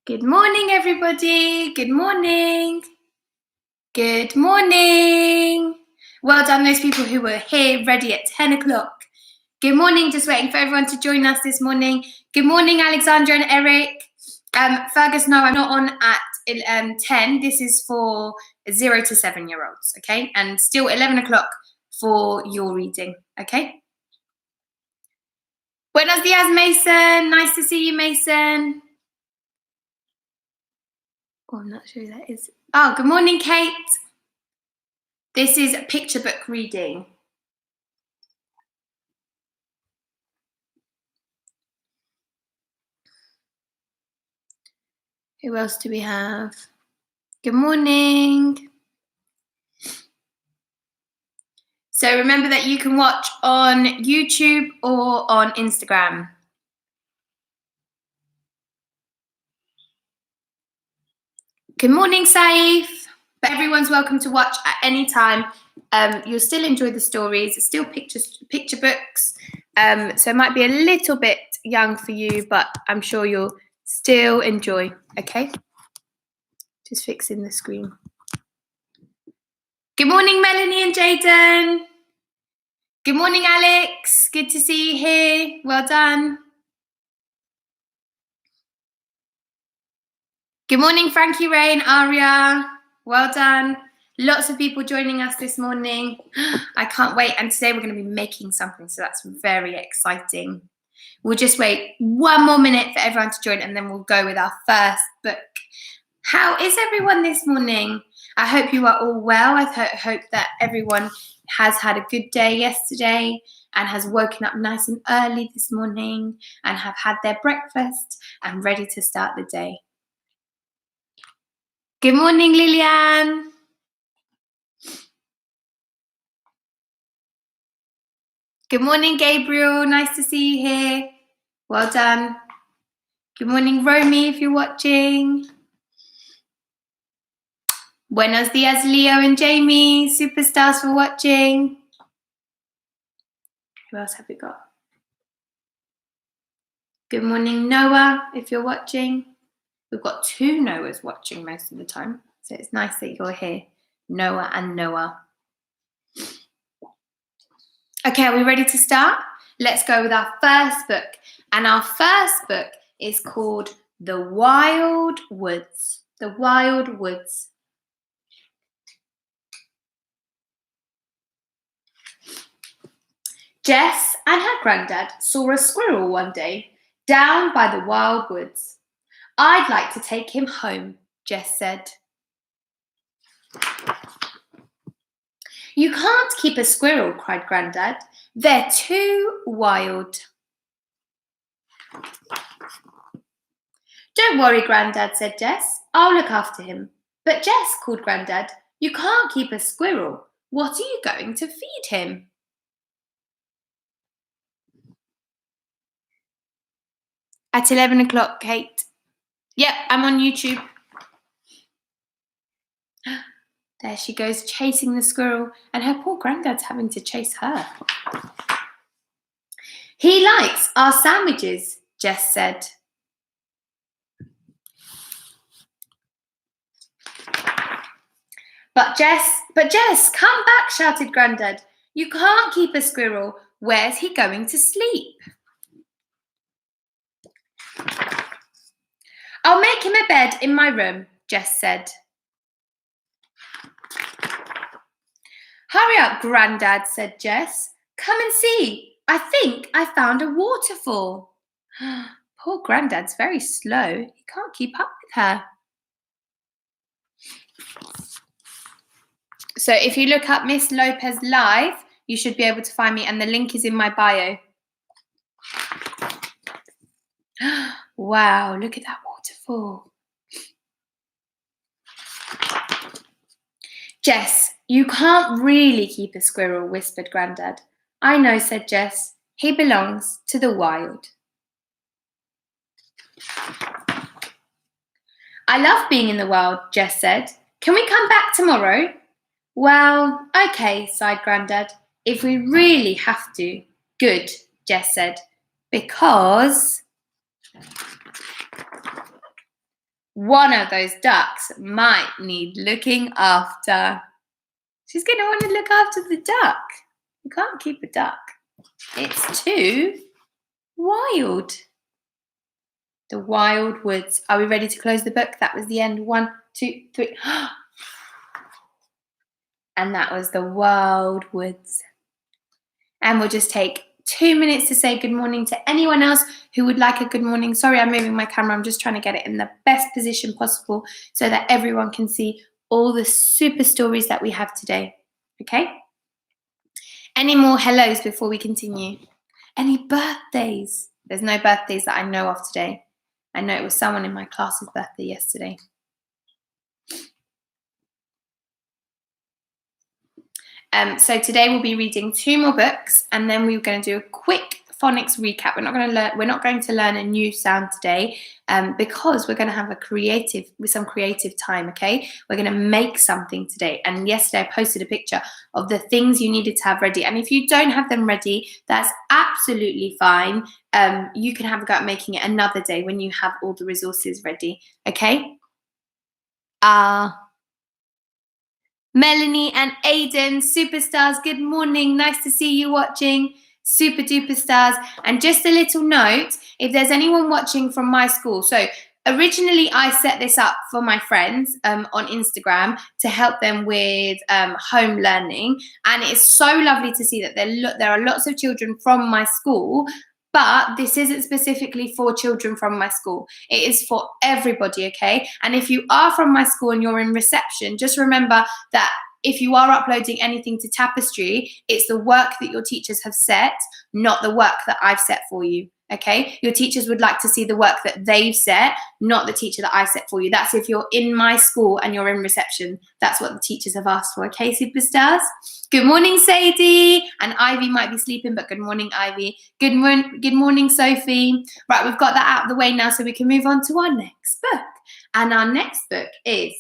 Good morning, everybody. Good morning. Good morning. Well done, those people who were here ready at 10 o'clock. Good morning, just waiting for everyone to join us this morning. Good morning, Alexandra and Eric. Fergus, no, I'm not on at 10. This is for 0 to 7-year-olds, okay? And still 11 o'clock for your reading, okay? Buenos dias, Mason. Nice to see you, Mason. Oh, I'm not sure who that is. Oh, good morning, Kate. This is a picture book reading. Who else do we have? Good morning. So remember that you can watch on YouTube or on Instagram. Good morning, Saif. But everyone's welcome to watch at any time. You'll still enjoy the stories. It's still picture books. So it might be a little bit young for you, but I'm sure you'll still enjoy, okay? Just fixing the screen. Good morning, Melanie and Jaden. Good morning, Alex. Good to see you here. Well done. Good morning, Frankie Ray and Aria. Well done. Lots of people joining us this morning. I can't wait. And today we're going to be making something, so that's very exciting. We'll just wait one more minute for everyone to join, and then we'll go with our first book. How is everyone this morning? I hope you are all well. I hope that everyone has had a good day yesterday and has woken up nice and early this morning and have had their breakfast and ready to start the day. Good morning, Lillian. Good morning, Gabriel. Nice to see you here. Well done. Good morning, Romy, if you're watching. Buenos dias, Leo and Jamie. Superstars for watching. Who else have we got? Good morning, Noah, if you're watching. We've got 2 Noahs watching most of the time, so it's nice that you're here, Noah and Noah. Okay, are we ready to start? Let's go with our first book. And our first book is called The Wild Woods. The Wild Woods. Jess and her granddad saw a squirrel one day down by the wild woods. I'd like to take him home, Jess said. You can't keep a squirrel, cried Grandad. They're too wild. Don't worry, Grandad, said Jess. I'll look after him. But Jess, called Grandad, you can't keep a squirrel. What are you going to feed him? At 11 o'clock, Kate. Yep, I'm on YouTube. There she goes, chasing the squirrel, and her poor granddad's having to chase her. He likes our sandwiches, Jess said. But Jess, come back, shouted Grandad. You can't keep a squirrel. Where's he going to sleep? I'll make him a bed in my room, Jess said. Hurry up, Grandad, said Jess. Come and see. I think I found a waterfall. Poor Grandad's very slow. He can't keep up with her. So if you look up Miss Lopez live, you should be able to find me, and the link is in my bio. Wow, look at that waterfall. Jess, you can't really keep a squirrel, whispered Grandad. I know, said Jess. He belongs to the wild. I love being in the wild, Jess said. Can we come back tomorrow? Well, okay, sighed Grandad. If we really have to. Good, Jess said. Because one of those ducks might need looking after. She's going to want to look after the duck. You can't keep a duck. It's too wild. The wild woods. Are we ready to close the book? That was the end. 1, 2, 3. And that was the wild woods. And we'll just take 2 minutes to say good morning to anyone else who would like a good morning. Sorry, I'm moving my camera. I'm just trying to get it in the best position possible so that everyone can see all the super stories that we have today. Okay? Any more hellos before we continue? Any birthdays? There's no birthdays that I know of today. I know it was someone in my class's birthday yesterday. So today we'll be reading 2 more books, and then we're going to do a quick phonics recap. We're not going to learn a new sound today, because we're going to have some creative time. Okay, we're going to make something today. And yesterday I posted a picture of the things you needed to have ready. And if you don't have them ready, that's absolutely fine. You can have a go at making it another day when you have all the resources ready. Okay. Melanie and Aiden, superstars, good morning. Nice to see you watching. Super duper stars. And just a little note, if there's anyone watching from my school. So originally I set this up for my friends on Instagram to help them with home learning. And it's so lovely to see that there are lots of children from my school. But this isn't specifically for children from my school. It is for everybody, okay? And if you are from my school and you're in reception, just remember that if you are uploading anything to Tapestry, it's the work that your teachers have set, not the work that I've set for you, okay? Your teachers would like to see the work that they've set, not the teacher that I set for you. That's if you're in my school and you're in reception. That's what the teachers have asked for, okay, superstars? Good morning, Sadie. And Ivy might be sleeping, but good morning, Ivy. Good morning, Sophie. Right, we've got that out of the way now so we can move on to our next book. And our next book is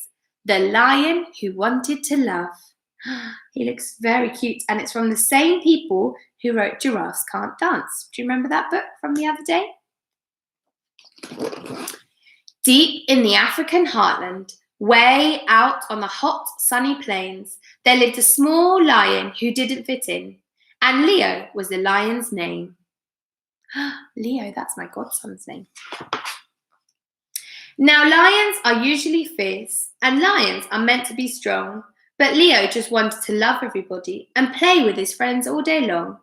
The Lion Who Wanted to Love. He looks very cute, and it's from the same people who wrote Giraffes Can't Dance. Do you remember that book from the other day? Deep in the African heartland, way out on the hot, sunny plains, there lived a small lion who didn't fit in, and Leo was the lion's name. Leo, that's my godson's name. Now, lions are usually fierce, and lions are meant to be strong, but Leo just wanted to love everybody and play with his friends all day long.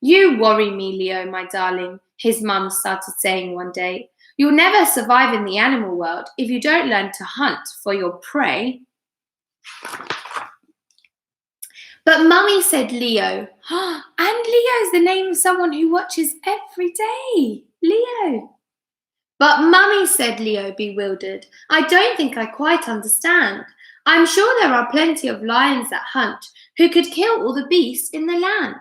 You worry me, Leo, my darling, his mum started saying one day. You'll never survive in the animal world if you don't learn to hunt for your prey. But Mummy, said Leo. And Leo's the name of someone who watches every day. Leo. But Mummy, said Leo, bewildered. I don't think I quite understand. I'm sure there are plenty of lions that hunt who could kill all the beasts in the land.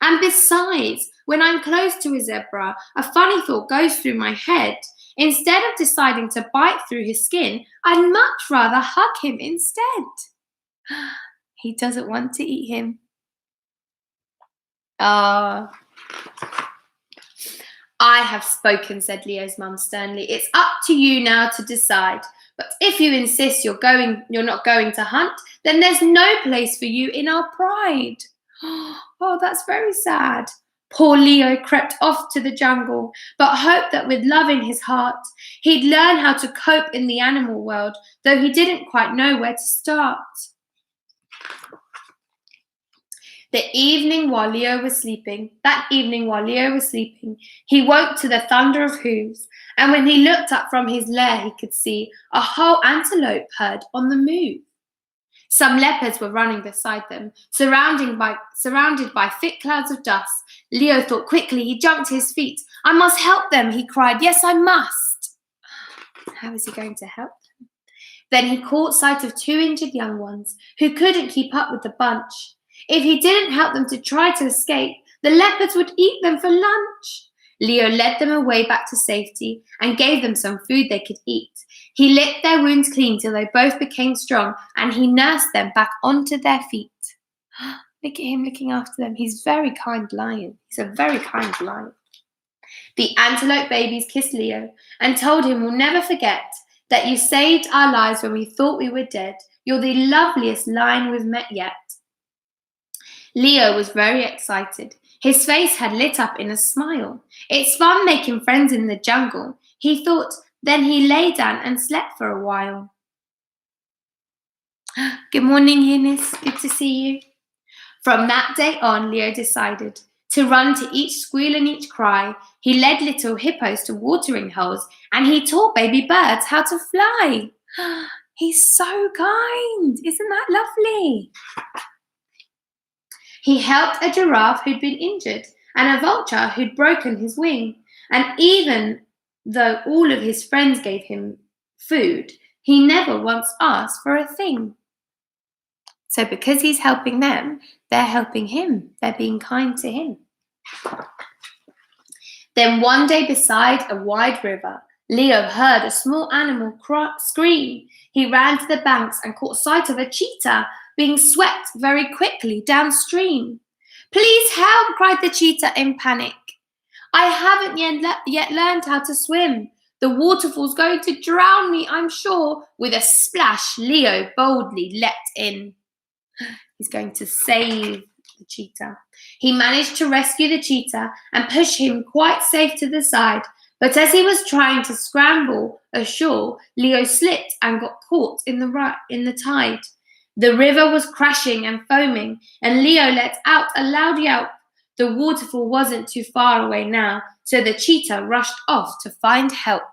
And besides, when I'm close to a zebra, a funny thought goes through my head. Instead of deciding to bite through his skin, I'd much rather hug him instead. He doesn't want to eat him. I have spoken, said Leo's mum sternly. It's up to you now to decide. But if you insist you're not going to hunt, then there's no place for you in our pride. Oh, that's very sad. Poor Leo crept off to the jungle, but hoped that with love in his heart, he'd learn how to cope in the animal world, though he didn't quite know where to start. That evening while Leo was sleeping, he woke to the thunder of hooves, and when he looked up from his lair, he could see a whole antelope herd on the move. Some leopards were running beside them, surrounded by thick clouds of dust. Leo thought quickly. He jumped to his feet. I must help them, he cried. Yes, I must. How is he going to help them? Then he caught sight of 2 injured young ones who couldn't keep up with the bunch. If he didn't help them to try to escape, the leopards would eat them for lunch. Leo led them away back to safety and gave them some food they could eat. He licked their wounds clean till they both became strong, and he nursed them back onto their feet. Look at him looking after them. He's a very kind lion. He's a very kind lion. The antelope babies kissed Leo and told him we'll never forget that you saved our lives when we thought we were dead. You're the loveliest lion we've met yet." Leo was very excited. His face had lit up in a smile. It's fun making friends in the jungle, he thought. Then he lay down and slept for a while. Good morning, Eunice. Good to see you. From that day on, Leo decided to run to each squeal and each cry. He led little hippos to watering holes, and he taught baby birds how to fly. He's so kind. Isn't that lovely? He helped a giraffe who'd been injured and a vulture who'd broken his wing. And even though all of his friends gave him food, he never once asked for a thing. So because he's helping them, they're helping him. They're being kind to him. Then one day beside a wide river, Leo heard a small animal scream. He ran to the banks and caught sight of a cheetah being swept very quickly downstream. "Please help," cried the cheetah in panic. "I haven't yet learned how to swim. The waterfall's going to drown me, I'm sure." With a splash, Leo boldly leapt in. He's going to save the cheetah. He managed to rescue the cheetah and push him quite safe to the side. But as he was trying to scramble ashore, Leo slipped and got caught in the tide. The river was crashing and foaming, and Leo let out a loud yelp. The waterfall wasn't too far away now, so the cheetah rushed off to find help.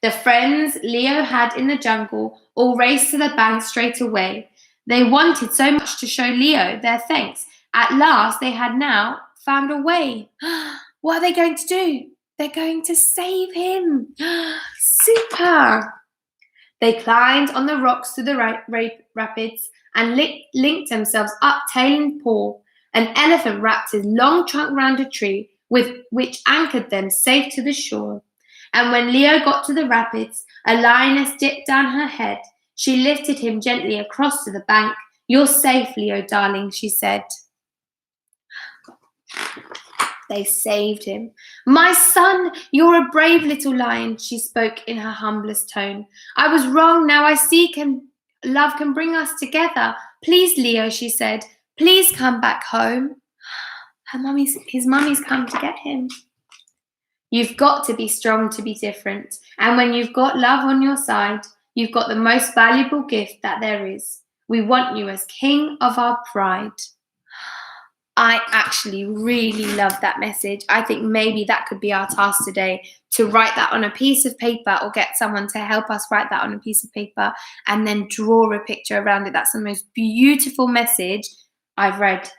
The friends Leo had in the jungle all raced to the bank straight away. They wanted so much to show Leo their thanks. At last, they had now found a way. What are they going to do? They're going to save him. Super! They climbed on the rocks to the rapids and linked themselves up tail and paw. An elephant wrapped his long trunk round a tree, which anchored them safe to the shore. And when Leo got to the rapids, a lioness dipped down her head. She lifted him gently across to the bank. "You're safe, Leo, darling," she said. They saved him. "My son, you're a brave little lion," she spoke in her humblest tone. "I was wrong. Now I see love can bring us together. Please, Leo," she said, "please come back home." His mummy's come to get him. You've got to be strong to be different. And when you've got love on your side, you've got the most valuable gift that there is. We want you as king of our pride. I actually really love that message. I think maybe that could be our task today, to write that on a piece of paper or get someone to help us write that on a piece of paper and then draw a picture around it. That's the most beautiful message I've read.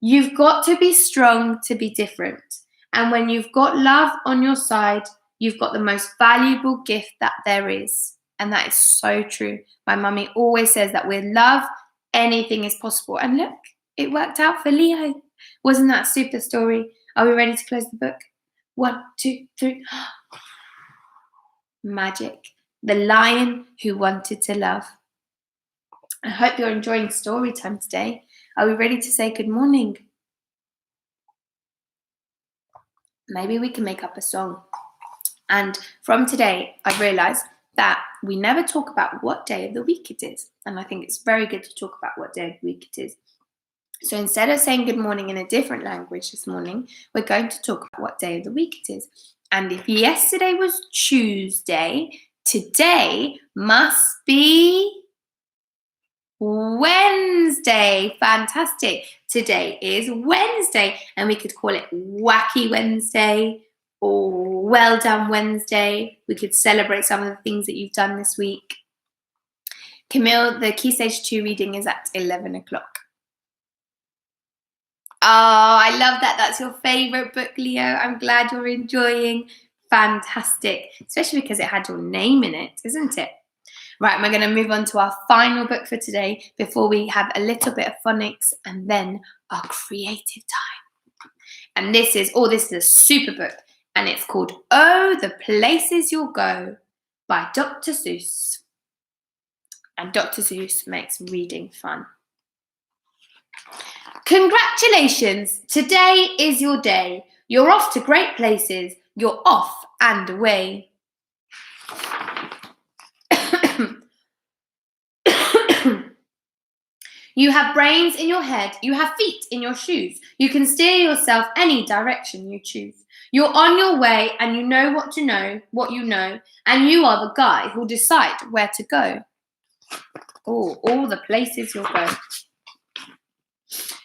You've got to be strong to be different. And when you've got love on your side, you've got the most valuable gift that there is. And that is so true. My mummy always says that with love, anything is possible. And look, it worked out for Leo. Wasn't that a super story? Are we ready to close the book? 1, 2, 3. Magic. The lion who wanted to love. I hope you're enjoying story time today. Are we ready to say good morning? Maybe we can make up a song. And from today, I've realised that we never talk about what day of the week it is. And I think it's very good to talk about what day of the week it is. So instead of saying good morning in a different language this morning, we're going to talk about what day of the week it is. And if yesterday was Tuesday, today must be Wednesday. Fantastic. Today is Wednesday, and we could call it Wacky Wednesday or Well Done Wednesday. We could celebrate some of the things that you've done this week. Camille, the Key Stage 2 reading is at 11 o'clock. Oh, I love that. That's your favourite book, Leo. I'm glad you're enjoying. Fantastic. Especially because it had your name in it, isn't it? Right, we're going to move on to our final book for today before we have a little bit of phonics and then our creative time. And this is a super book, and it's called Oh, the Places You'll Go by Dr. Seuss. And Dr. Seuss makes reading fun. Congratulations! Today is your day. You're off to great places. You're off and away. You have brains in your head, you have feet in your shoes. You can steer yourself any direction you choose. You're on your way and you know, what you know, and you are the guy who'll decide where to go. Oh, all the places you'll go.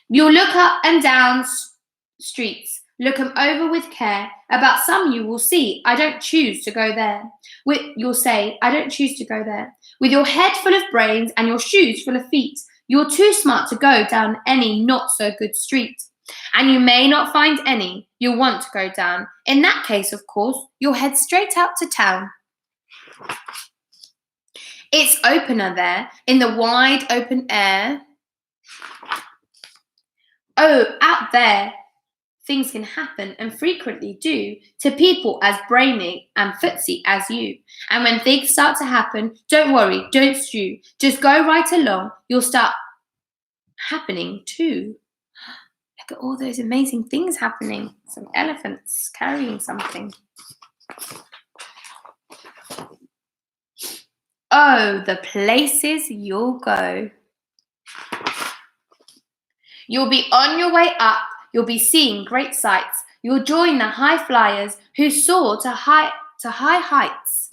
You'll look up and down streets, look them over with care. About some you will see, I don't choose to go there. You'll say, I don't choose to go there. With your head full of brains and your shoes full of feet, you're too smart to go down any not so good street. And you may not find any you'll want to go down. In that case, of course, you'll head straight out to town. It's opener there, in the wide open air. Oh, out there, things can happen and frequently do to people as brainy and footsy as you. And when things start to happen, don't worry, don't stew. Just go right along. You'll start happening too. Look at all those amazing things happening. Some elephants carrying something. Oh, the places you'll go. You'll be on your way up. You'll be seeing great sights. You'll join the high flyers who soar to high heights,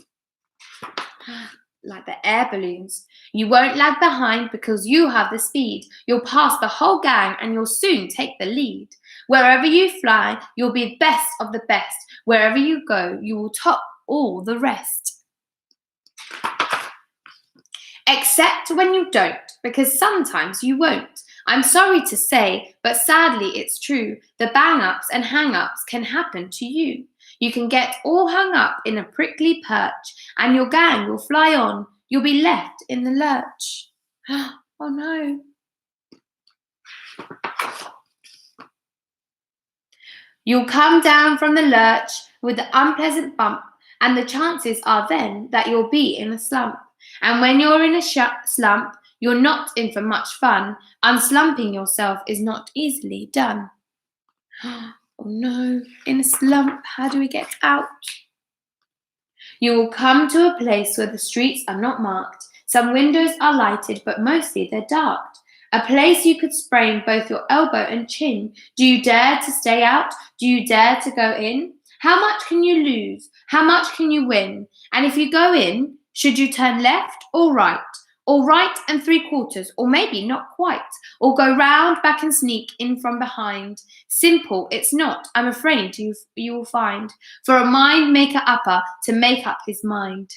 like the air balloons. You won't lag behind because you have the speed. You'll pass the whole gang and you'll soon take the lead. Wherever you fly, you'll be best of the best. Wherever you go, you will top all the rest. Except when you don't, because sometimes you won't. I'm sorry to say, but sadly it's true. The bang-ups and hang-ups can happen to you. You can get all hung up in a prickly perch, and your gang will fly on. You'll be left in the lurch. Oh no. You'll come down from the lurch with the unpleasant bump, and the chances are then that you'll be in a slump. And when you're in a slump, you're not in for much fun. Unslumping yourself is not easily done. Oh no, in a slump, how do we get out? You will come to a place where the streets are not marked. Some windows are lighted, but mostly they're darked. A place you could sprain both your elbow and chin. Do you dare to stay out? Do you dare to go in? How much can you lose? How much can you win? And if you go in, should you turn left or right? Or right and 3/4, or maybe not quite, or go round, back and sneak in from behind. Simple, it's not, I'm afraid you will find, for a mind maker upper to make up his mind.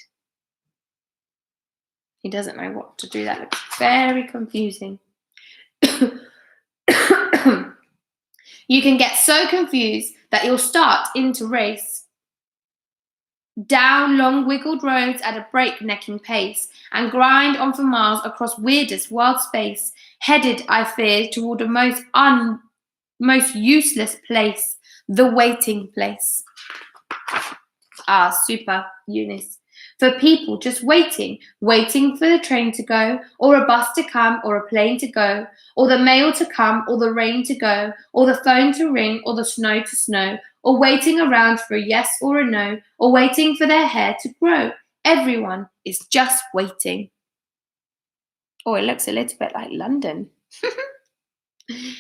He doesn't know what to do, that looks very confusing. You can get so confused that you'll start into race. Down long wiggled roads at a breaknecking pace, and grind on for miles across weirdest wild space, headed, I fear, toward a most useless place, the waiting place. Ah, super, Eunice. For people just waiting for the train to go, or a bus to come, or a plane to go, or the mail to come, or the rain to go, or the phone to ring, or the snow to snow, or waiting around for a yes or a no, or waiting for their hair to grow. Everyone is just waiting. Oh, it looks a little bit like London.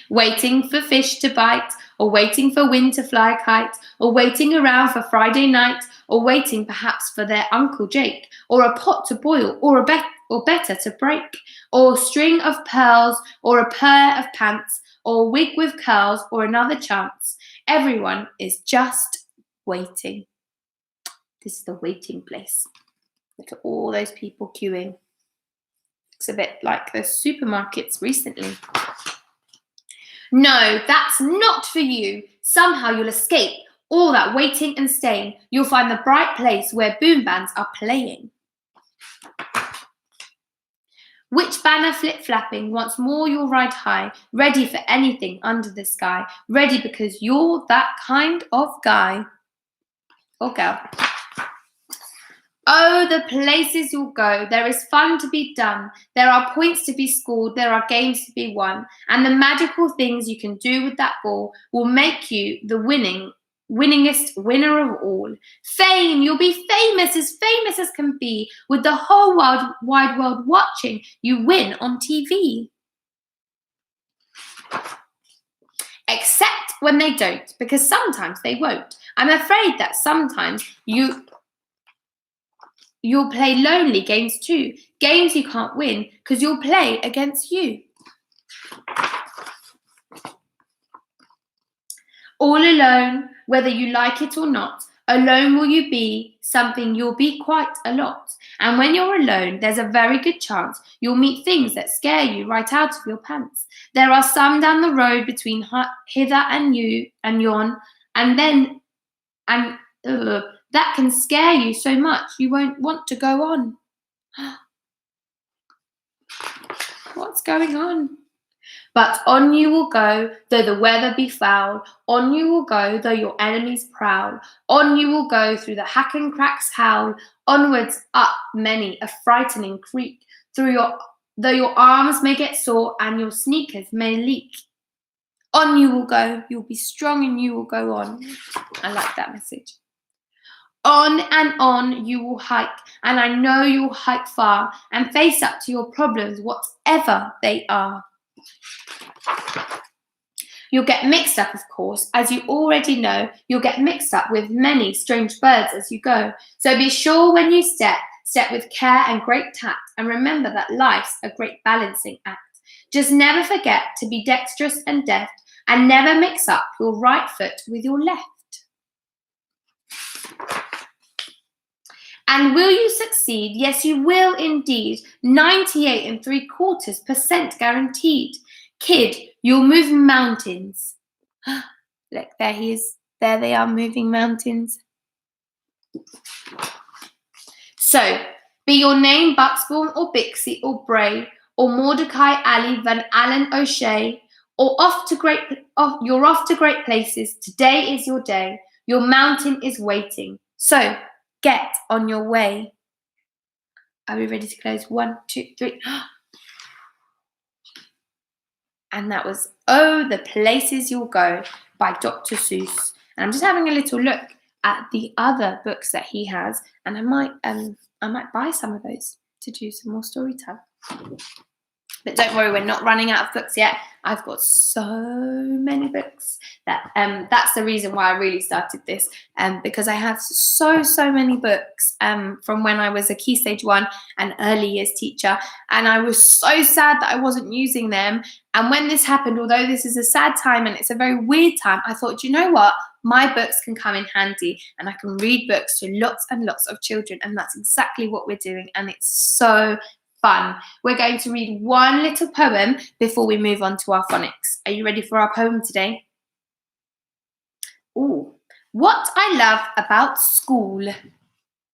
Waiting for fish to bite, or waiting for wind to fly a kite, or waiting around for Friday night, or waiting perhaps for their Uncle Jake, or a pot to boil, or better to break, or a string of pearls, or a pair of pants, or a wig with curls, or another chance. Everyone is just waiting. This is the waiting place. Look at all those people queuing. Looks a bit like the supermarkets recently. No, that's not for you. Somehow you'll escape all that waiting and staying. You'll find the bright place where boom bands are playing. Which banner flip-flapping, once more you'll ride high, ready for anything under the sky, ready because you're that kind of guy or girl. Oh, the places you'll go. There is fun to be done. There are points to be scored. There are games to be won. And the magical things you can do with that ball will make you the winning winningest winner of all. Fame, you'll be famous as can be, with the whole wide world watching you win on TV. Except when they don't, because sometimes they won't. I'm afraid that sometimes you'll play lonely games too. Games you can't win because you'll play against you. All alone, whether you like it or not, alone will you be, something you'll be quite a lot. And when you're alone, there's a very good chance you'll meet things that scare you right out of your pants. There are some down the road between hither and yon, and that can scare you so much you won't want to go on. What's going on? But on you will go, though the weather be foul. On you will go, though your enemies prowl. On you will go, through the hack and cracks howl. Onwards up many a frightening creek. Though your arms may get sore and your sneakers may leak. On you will go, you'll be strong and you will go on. I like that message. On and on you will hike, and I know you'll hike far and face up to your problems, whatever they are. You'll get mixed up, of course, as you already know. You'll get mixed up with many strange birds as you go. So be sure when you step with care and great tact, and remember that life's a great balancing act. Just never forget to be dexterous and deft, and never mix up your right foot with your left. And will you succeed? Yes, you will indeed. 98 3/4% guaranteed. Kid, you'll move mountains. Look, there he is. There they are, moving mountains. So, be your name Bucksbaum or Bixie or Bray or Mordecai Ali Van Allen O'Shea, or you're off to great places. Today is your day. Your mountain is waiting. So, get on your way. Are we ready to close? 1, 2, 3. And that was Oh, the Places You'll Go by Dr. Seuss. And I'm just having a little look at the other books that he has, and I might buy some of those to do some more story time. But don't worry, we're not running out of books yet. I've got so many books that that's the reason why I really started this, because I have so many books from when I was a Key Stage 1 and early years teacher, and I was so sad that I wasn't using them. And when this happened, although this is a sad time and it's a very weird time, I thought, you know what? My books can come in handy, and I can read books to lots and lots of children, and that's exactly what we're doing, and it's so fun. We're going to read one little poem before we move on to our phonics. Are you ready for our poem today? Ooh, what I love about school.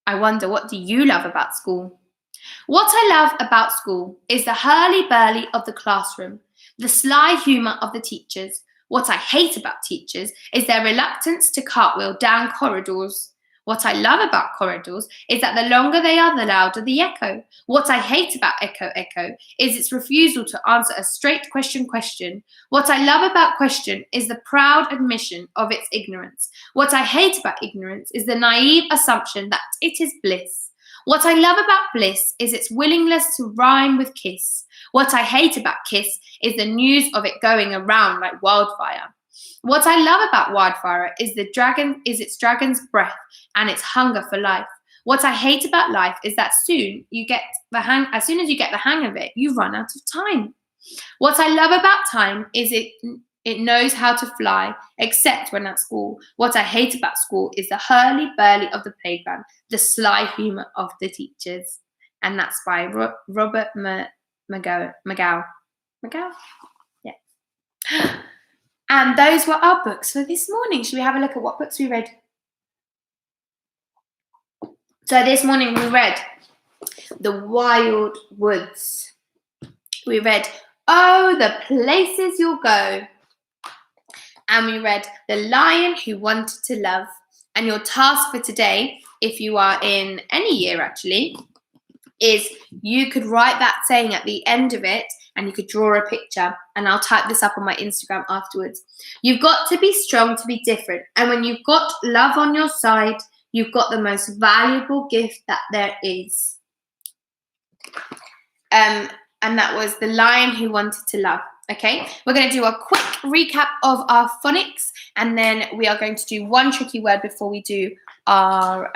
I wonder, what do you love about school? What I love about school is the hurly-burly of the classroom, the sly humour of the teachers. What I hate about teachers is their reluctance to cartwheel down corridors. What I love about corridors is that the longer they are, the louder the echo. What I hate about echo is its refusal to answer a straight question. What I love about question is the proud admission of its ignorance. What I hate about ignorance is the naive assumption that it is bliss. What I love about bliss is its willingness to rhyme with kiss. What I hate about kiss is the news of it going around like wildfire. What I love about wildfire is its dragon's breath and its hunger for life. What I hate about life is that as soon as you get the hang of it, you run out of time. What I love about time is it knows how to fly, except when at school. What I hate about school is the hurly-burly of the playground, the sly humour of the teachers. And that's by Robert McGowan. McGowan? Yeah. And those were our books for this morning. Should we have a look at what books we read? So this morning we read The Wild Woods. We read Oh, the Places You'll Go. And we read The Lion Who Wanted to Love. And your task for today, if you are in any year actually, is you could write that saying at the end of it, and you could draw a picture, and I'll type this up on my Instagram afterwards. You've got to be strong to be different. And when you've got love on your side, you've got the most valuable gift that there is. And that was the lion who wanted to love. Okay, we're going to do a quick recap of our phonics, and then we are going to do one tricky word before we do our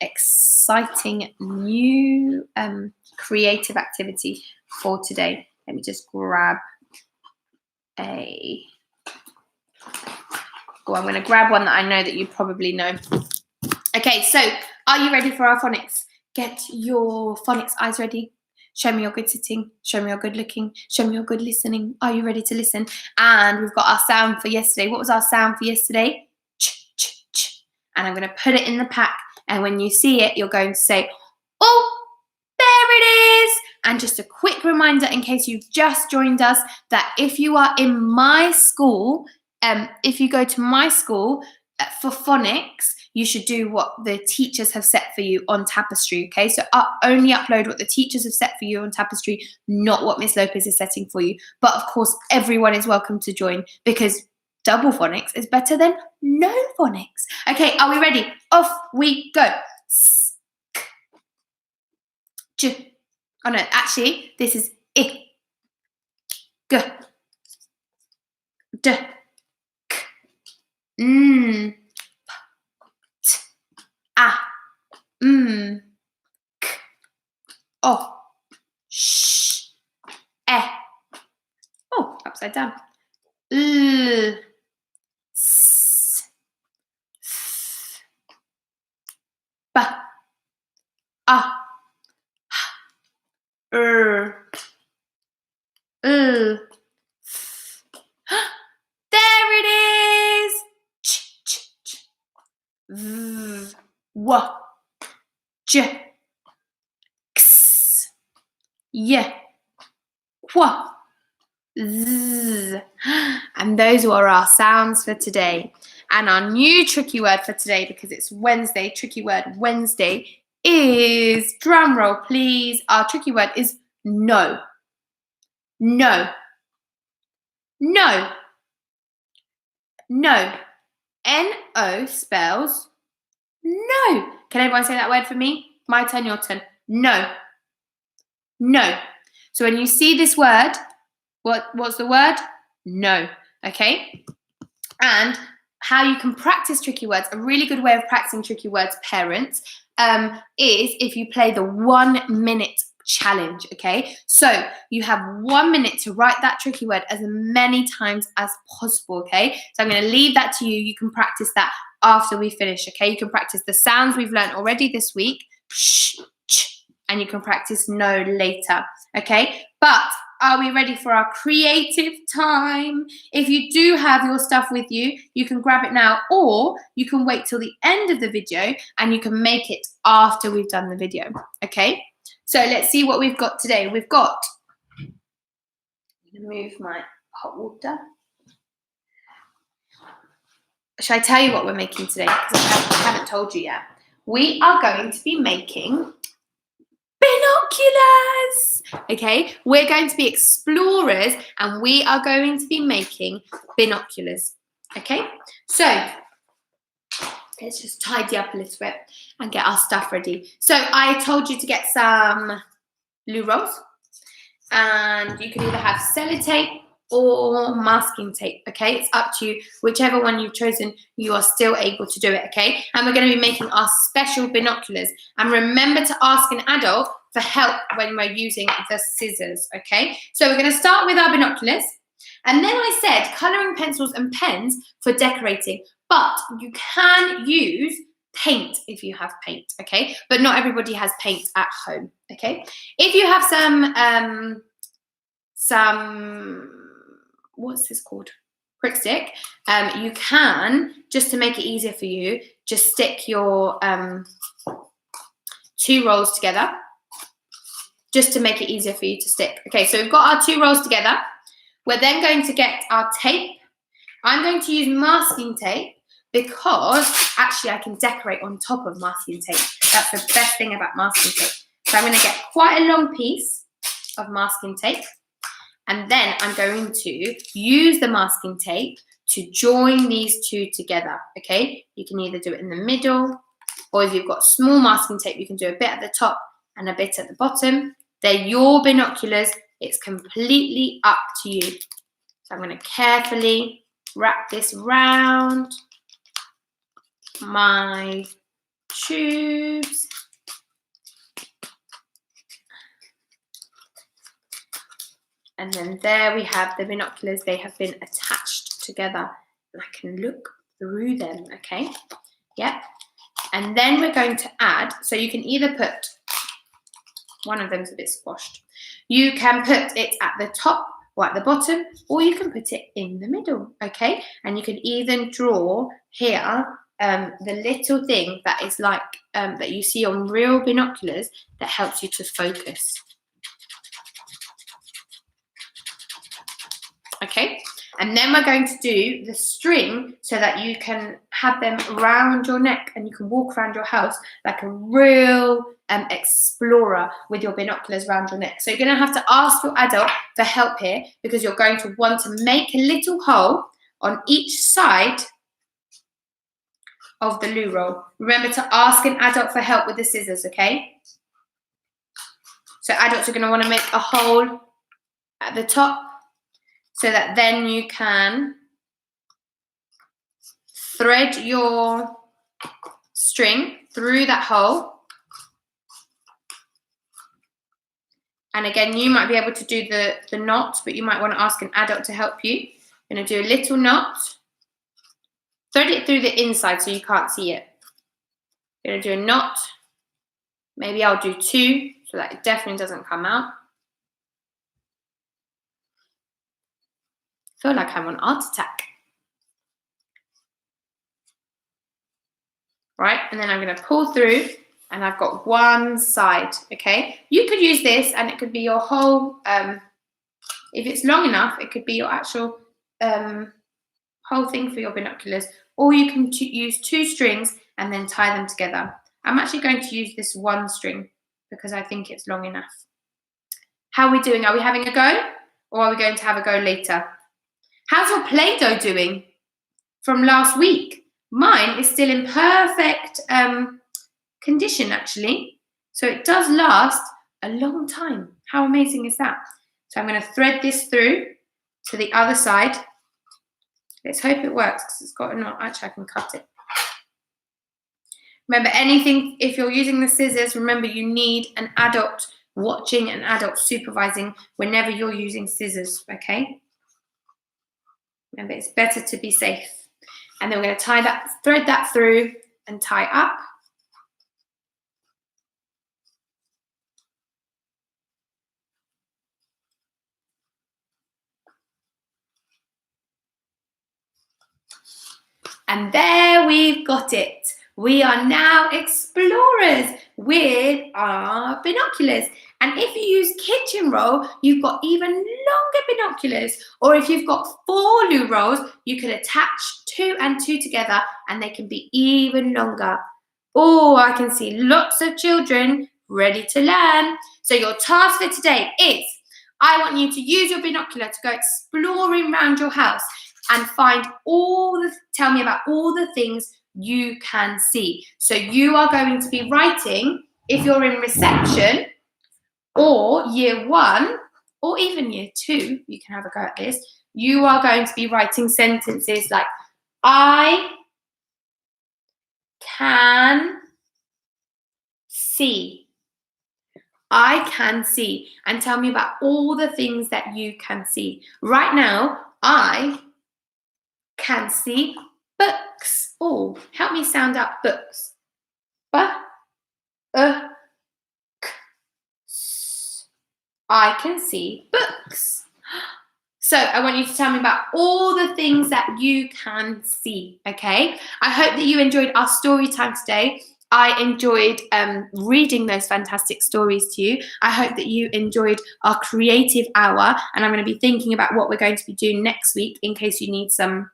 exciting new creative activity for today. Let me just grab I'm going to grab one that I know that you probably know. Okay, so are you ready for our phonics? Get your phonics eyes ready. Show me your good sitting. Show me your good looking. Show me your good listening. Are you ready to listen? And we've got our sound for yesterday. What was our sound for yesterday? Ch, ch, ch. And I'm going to put it in the pack. And when you see it, you're going to say, oh, there it is. And just a quick reminder in case you've just joined us that if you are in my school, if you go to my school for phonics, you should do what the teachers have set for you on Tapestry, okay? So only upload what the teachers have set for you on Tapestry, not what Miss Lopez is setting for you. But of course, everyone is welcome to join because double phonics is better than no phonics. Okay, are we ready? Off we go. Oh no, actually, this is I. G. D. K. P. T. A. K. O. Sh. E. Oh, upside down. L. S. F. B. A. There it is. Ch, ch, ch. V, w, j, x, y, w, z. And those were our sounds for today. And our new tricky word for today, because it's Wednesday, tricky word Wednesday, is, drum roll please, our tricky word is no. No. No. No. N-O spells no. Can everyone say that word for me? My turn, your turn. No. No. So when you see this word, what's the word? No. Okay? And how you can practice tricky words, a really good way of practicing tricky words, parents, is if you play the 1 minute challenge, okay? So you have 1 minute to write that tricky word as many times as possible, okay? So I'm going to leave that to you. You can practice that after we finish, okay? You can practice the sounds we've learned already this week, sh, ch, and you can practice no later, okay? But are we ready for our creative time? If you do have your stuff with you, you can grab it now, or you can wait till the end of the video and you can make it after we've done the video, okay? So let's see what we've got today. We've got, I'm gonna move my hot water. Shall I tell you what we're making today? Because I haven't told you yet. We are going to be making binoculars, okay? We're going to be explorers and we are going to be making binoculars, okay? So let's just tidy up a little bit and get our stuff ready. So I told you to get some loo rolls, and you can either have sellotape or masking tape, okay? It's up to you. Whichever one you've chosen, you are still able to do it, okay? And we're going to be making our special binoculars. And remember to ask an adult for help when we're using the scissors, okay? So we're going to start with our binoculars. And then I said colouring pencils and pens for decorating. But you can use paint if you have paint, okay? But not everybody has paint at home, okay? If you have some what's this called? Prick stick. You can, just to make it easier for you, just stick your 2 rolls together, just to make it easier for you to stick. Okay, so we've got our 2 rolls together. We're then going to get our tape. I'm going to use masking tape because actually I can decorate on top of masking tape. That's the best thing about masking tape. So I'm going to get quite a long piece of masking tape. And then I'm going to use the masking tape to join these two together, okay? You can either do it in the middle, or if you've got small masking tape, you can do a bit at the top and a bit at the bottom. They're your binoculars. It's completely up to you. So I'm going to carefully wrap this round my tubes. And then there we have the binoculars. They have been attached together and I can look through them, okay? Yep. And then we're going to add, so you can either put, one of them's a bit squashed. You can put it at the top or at the bottom, or you can put it in the middle, okay? And you can even draw here the little thing that is like, that you see on real binoculars that helps you to focus. Okay, and then we're going to do the string so that you can have them around your neck and you can walk around your house like a real explorer with your binoculars around your neck. So you're going to have to ask your adult for help here because you're going to want to make a little hole on each side of the loo roll. Remember to ask an adult for help with the scissors, okay? So adults are going to want to make a hole at the top, so that then you can thread your string through that hole. And again, you might be able to do the knot, but you might want to ask an adult to help you. You're going to do a little knot. Thread it through the inside so you can't see it. You're going to do a knot. Maybe I'll do 2 so that it definitely doesn't come out. I feel like I'm on Art Attack. Right, and then I'm going to pull through and I've got one side, okay? You could use this and it could be your whole, if it's long enough, it could be your actual whole thing for your binoculars, or you can use 2 strings and then tie them together. I'm actually going to use this one string because I think it's long enough. How are we doing? Are we having a go, or are we going to have a go later? How's your Play-Doh doing from last week? Mine is still in perfect condition, actually. So it does last a long time. How amazing is that? So I'm going to thread this through to the other side. Let's hope it works because it's got a knot. Actually, I can cut it. Remember, anything, if you're using the scissors, remember you need an adult watching, an adult supervising whenever you're using scissors, okay? Remember, it's better to be safe. And then we're going to thread that through and tie up. And there we've got it. We are now explorers with our binoculars. And if you use kitchen roll, you've got even longer binoculars. Or if you've got 4 loo rolls, you can attach 2 and 2 together and they can be even longer. Oh, I can see lots of children ready to learn. So your task for today is, I want you to use your binocular to go exploring around your house and tell me about all the things you can see. So you are going to be writing, if you're in reception, or year 1, or even year 2, you can have a go at this. You are going to be writing sentences like, I can see. I can see. And tell me about all the things that you can see. Right now, I can see books. Oh, help me sound out books. I can see books. So I want you to tell me about all the things that you can see, okay? I hope that you enjoyed our story time today. I enjoyed reading those fantastic stories to you. I hope that you enjoyed our creative hour, and I'm going to be thinking about what we're going to be doing next week in case you need some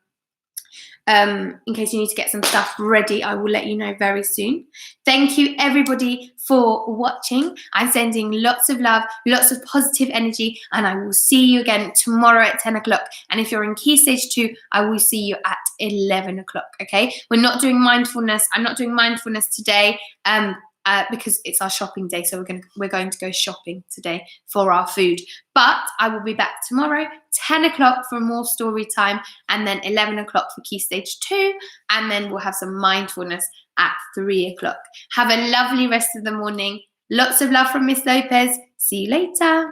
in case you need to get some stuff ready. I will let you know very soon. Thank you everybody for watching. I'm sending lots of love, lots of positive energy, and I will see you again tomorrow at 10 o'clock. And if you're in Key Stage 2, I will see you at 11 o'clock, okay? We're not doing mindfulness. I'm not doing mindfulness today because it's our shopping day, so we're going to go shopping today for our food. But I will be back tomorrow, 10 o'clock for more story time, and then 11 o'clock for Key Stage 2, and then we'll have some mindfulness at 3 o'clock. Have a lovely rest of the morning. Lots of love from Miss Lopez. See you later.